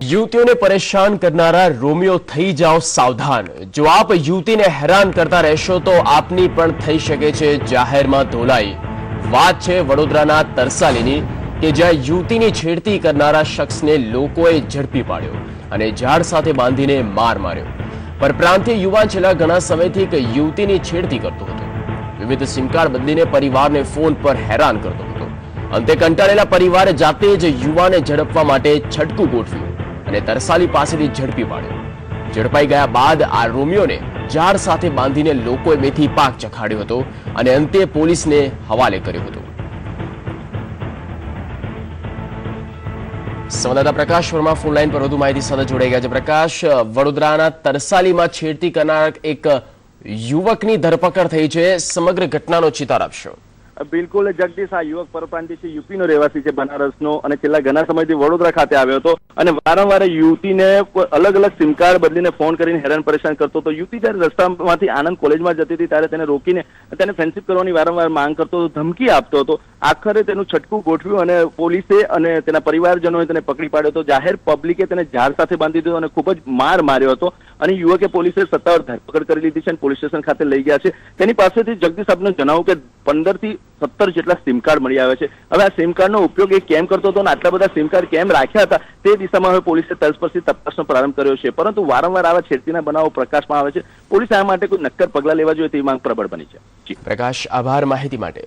યુવતીઓને પરેશાન કરનારા રોમિયો થઈ જાઓ સાવધાન। જો આપ યુવતીને હેરાન કરતા રહેશો તો આપની પણ થઈ શકે છે જાહેરમાં ધોલાઈ। વાત છે વડોદરાના તરસાલીની કે જ્યાં યુવતીની છેડતી કરનારા શખ્સને લોકોએ ઝડપી પાડ્યો અને ઝાડ સાથે બાંધીને માર માર્યો। પરપ્રાંતીય યુવાન છેલ્લા ઘણા સમયથી એક યુવતીની છેડતી કરતો હતો। વિવિધ સિમ કાર્ડ બદલીને પરિવારને ફોન પર હેરાન કરતો હતો। અંતે કંટાળેલા પરિવારે જાતે જ યુવાને ઝડપવા માટે છટકું ગોઠવ્યું અને તરસાલી પાસેથી ઝડપી પાડ્યો। ઝડપાઈ ગયા બાદ આ રોમિયોને ઝાડ સાથે બાંધીને લોકોએ બેથી પાક ચખાડ્યો હતો અને અંતે પોલીસને હવાલે કર્યો હતો। સંવાદદાતા પ્રકાશ વર્મા ફોન લાઈન પર વધુ માહિતી સાથે જોડાઈ ગયા છે। પ્રકાશ, વડોદરાના તરસાલીમાં છેડતી કરનાર એક યુવકની ધરપકડ થઈ છે, સમગ્ર ઘટનાનો ચિતાર આપશો। બિલકુલ જગદીશ, આ યુવક પરપ્રાંતીય છે, યુપીનો રહેવાસી છે, બનારસનો, અને છેલ્લા ઘણા સમયથી વડોદરા ખાતે આવ્યો હતો અને વારંવાર યુવતીને અલગ અલગ સિમ કાર્ડ બદલીને ફોન કરીને હેરાન પરેશાન કરતો હતો। યુવતી જ્યારે રસ્તામાંથી આનંદ કોલેજમાં જતી હતી ત્યારે તેને રોકીને તેને ફ્રેન્ડશિપ કરવાની વારંવાર માંગ કરતો હતો, ધમકી આપતો હતો। આખરે તેનું છટકું ગોઠવ્યું અને પોલીસે અને તેના પરિવારજનોએ તેને પકડી પાડ્યો હતો। જાહેર પબ્લિકે તેને ઝાડ સાથે બાંધી દીધો અને ખૂબ જ માર માર્યો હતો અને યુવકે પોલીસે સત્તાવાર ધરપકડ કરી લીધી છે અને પોલીસ સ્ટેશન ખાતે લઈ ગયા છે। તેની પાસેથી જગદીશ આપને જણાવું કે 15 થી 17 જેટલા સિમ કાર્ડ મળી આવ્યા છે। હવે આ સિમ કાર્ડનો ઉપયોગ એ કેમ કરતો હતો અને આટલા બધા સિમ કાર્ડ કેમ રાખ્યા હતા તે દિશામાં હવે પોલીસે તલસ્પર્શી તપાસનો પ્રારંભ કર્યો છે, પરંતુ વારંવાર આવા છેડતીના બનાવો પ્રકાશમાં આવે છે। પોલીસે આ માટે કોઈ નક્કર પગલાં લેવા જોઈએ તેવી માંગ પ્રબળ બની છે। પ્રકાશ, આભાર માહિતી માટે।